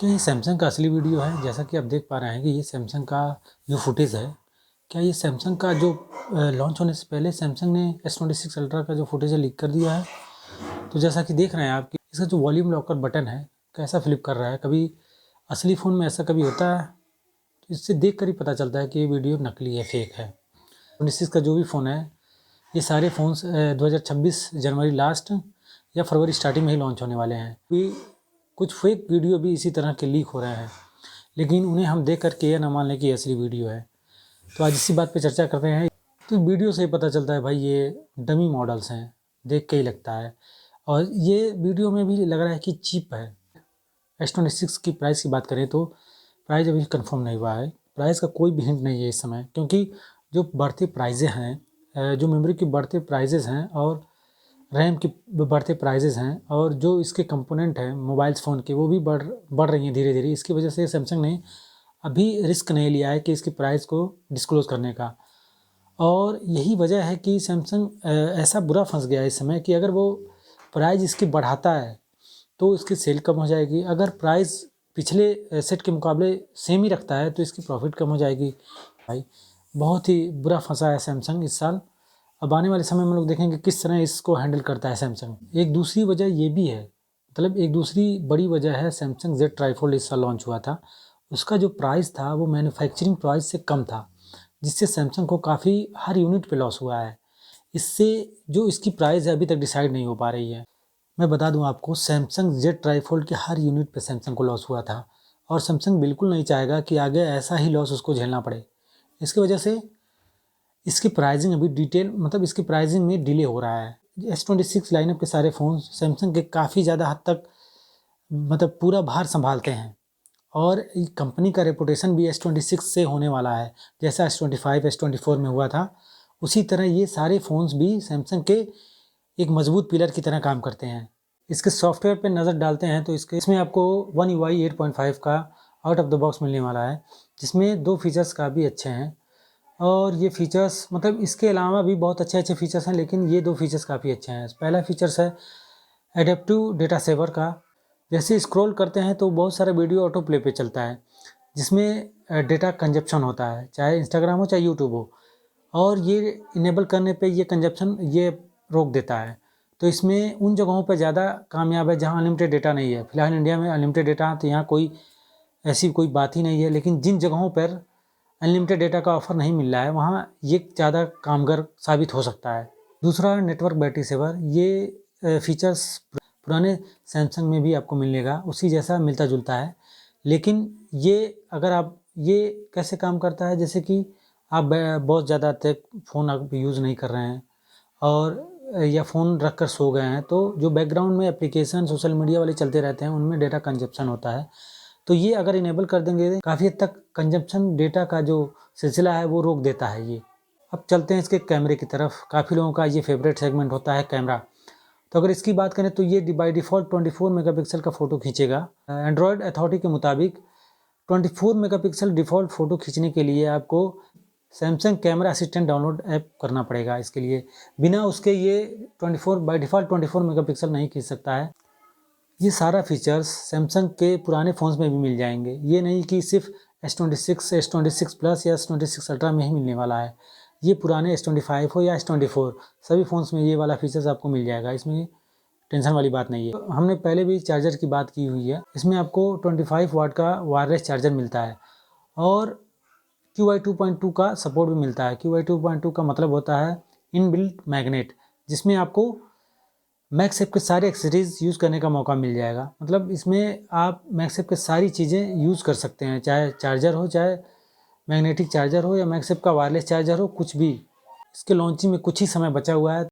क्या ये सैमसंग का असली वीडियो है? जैसा कि आप देख पा रहे हैं कि ये सैमसंग का जो फुटेज है, क्या ये सैमसंग का जो लॉन्च होने से पहले सैमसंग ने S26 अल्ट्रा का जो फुटेज है लीक कर दिया है? तो जैसा कि देख रहे हैं आप कि इसका जो वॉल्यूम लॉकर बटन है कैसा फ्लिप कर रहा है। कभी असली फ़ोन में ऐसा कभी होता है? तो इससे देख कर ही पता चलता है कि ये वीडियो नकली है, फेक है। 26 का जो भी फ़ोन है, ये सारे फ़ोन्स 2026 जनवरी लास्ट या फरवरी स्टार्टिंग में ही लॉन्च होने वाले हैं। कुछ फेक वीडियो भी इसी तरह के लीक हो रहे हैं, लेकिन उन्हें हम देख कर के यह ना मान लें कि ये असली वीडियो है। तो आज इसी बात पे चर्चा करते हैं। तो वीडियो से ही पता चलता है भाई ये डमी मॉडल्स हैं, देख के ही लगता है। और ये वीडियो में भी लग रहा है कि चीप है। S26 की प्राइस की बात करें तो प्राइस अभी कंफर्म नहीं हुआ है। प्राइस का कोई भी हिंट नहीं है इस समय, क्योंकि जो बढ़ते प्राइजें हैं, जो मेमोरी की बढ़ते प्राइजेस हैं और रैम की बढ़ते प्राइजेस हैं और जो इसके कंपोनेंट हैं मोबाइल्स फ़ोन के, वो भी बढ़ रही हैं धीरे धीरे। इसकी वजह से सैमसंग ने अभी रिस्क नहीं लिया है कि इसकी प्राइस को डिस्क्लोज़ करने का। और यही वजह है कि सैमसंग ऐसा बुरा फंस गया है इस समय कि अगर वो प्राइस इसकी बढ़ाता है तो इसकी सेल कम हो जाएगी। अगर प्राइस पिछले सेट के मुकाबले सेम ही रखता है तो इसकी प्रॉफिट कम हो जाएगी। भाई बहुत ही बुरा फंसा है सैमसंग इस साल। अब आने वाले समय में लोग देखेंगे किस तरह इसको हैंडल करता है सैमसंग। एक दूसरी वजह ये भी है, मतलब एक दूसरी बड़ी वजह है, सैमसंग Z ट्राई फोल्ड इस साल लॉन्च हुआ था। उसका जो प्राइस था वो मैन्युफैक्चरिंग प्राइस से कम था, जिससे सैमसंग को काफ़ी हर यूनिट पे लॉस हुआ है। इससे जो इसकी प्राइस है अभी तक डिसाइड नहीं हो पा रही है। मैं बता दूं आपको, सैमसंग Z ट्राई फोल्ड के हर यूनिट पे सैमसंग को लॉस हुआ था और सैमसंग बिल्कुल नहीं चाहेगा कि आगे ऐसा ही लॉस उसको झेलना पड़े। इसकी वजह से इसकी प्राइसिंग अभी इसकी प्राइसिंग में डिले हो रहा है। S26 लाइनअप के सारे फ़ोन सैमसंग के काफ़ी ज़्यादा हद तक पूरा भार संभालते हैं और कंपनी का रेपुटेशन भी S26 से होने वाला है। जैसा S25 S24 में हुआ था, उसी तरह ये सारे फ़ोन्स भी सैमसंग के एक मजबूत पिलर की तरह काम करते हैं। इसके सॉफ्टवेयर पे नज़र डालते हैं तो इसमें आपको One UI 8.5 का आउट ऑफ द बॉक्स मिलने वाला है, जिसमें 2 फीचर्स काफ़ी अच्छे हैं। और ये फीचर्स इसके अलावा भी बहुत अच्छे अच्छे फीचर्स हैं, लेकिन ये 2 फीचर्स काफ़ी अच्छे हैं। पहला फीचर्स है एडेप्टिव डेटा सेवर का। जैसे स्क्रॉल करते हैं तो बहुत सारा वीडियो ऑटो प्ले पे चलता है, जिसमें डेटा कंजप्शन होता है, चाहे इंस्टाग्राम हो चाहे यूट्यूब हो, और ये इनेबल करने पे ये कंजप्शन ये रोक देता है। तो इसमें उन जगहों पर ज़्यादा कामयाब है जहाँ अनलिमिटेड डेटा नहीं है। फिलहाल इंडिया में अनलिमिटेड डेटा तो यहाँ ऐसी कोई बात ही नहीं है, लेकिन जिन जगहों पर अनलिमिटेड डेटा का ऑफर नहीं मिल रहा है वहाँ ये ज़्यादा कामगर साबित हो सकता है। दूसरा, नेटवर्क बैटरी सेवर। ये फीचर्स पुराने सैमसंग में भी आपको मिलेगा, उसी जैसा मिलता जुलता है। लेकिन ये कैसे काम करता है, जैसे कि आप बहुत ज़्यादा तक फ़ोन आप यूज़ नहीं कर रहे हैं और या फ़ोन रख कर सो गए हैं, तो जो बैकग्राउंड में एप्लीकेशन सोशल मीडिया वाले चलते रहते हैं उनमें डेटा कंजप्शन होता है। तो ये अगर इनेबल कर देंगे काफ़ी हद तक कंजप्शन डेटा का जो सिलसिला है वो रोक देता है ये। अब चलते हैं इसके कैमरे की तरफ। काफ़ी लोगों का ये फेवरेट सेगमेंट होता है कैमरा। तो अगर इसकी बात करें तो ये बाई डिफ़ॉल्ट 24 मेगापिक्सल का फ़ोटो खींचेगा। एंड्रॉयड अथॉरिटी के मुताबिक 24 मेगापिक्सल डिफ़ॉल्ट फ़ोटो खींचने के लिए आपको Samsung camera assistant download app करना पड़ेगा। इसके लिए बिना उसके ये 24 बाई डिफ़ॉल्ट 24 मेगापिक्सल नहीं खींच सकता है। ये सारा फीचर्स सैमसंग के पुराने फ़ोन्स में भी मिल जाएंगे। ये नहीं कि सिर्फ S26 प्लस या S26 अल्ट्रा में ही मिलने वाला है। ये पुराने S25 हो या S24 सभी फ़ोन्स में ये वाला फीचर्स आपको मिल जाएगा। इसमें टेंशन वाली बात नहीं है। हमने पहले भी चार्जर की बात की हुई है। इसमें आपको 25 वाट का वायरलेस चार्जर मिलता है और QI 2.2 का सपोर्ट भी मिलता है। QI 2.2 का मतलब होता है इनबिल्ट मैग्नेट, जिसमें आपको मैक्सएप के सारे एक्सेसरीज यूज़ करने का मौका मिल जाएगा। मतलब इसमें आप मैक्सएप के सारी चीज़ें यूज़ कर सकते हैं, चाहे चार्जर हो, चाहे मैग्नेटिक चार्जर हो या मैक्सएप का वायरलेस चार्जर हो, कुछ भी। इसके लॉन्चिंग में कुछ ही समय बचा हुआ है।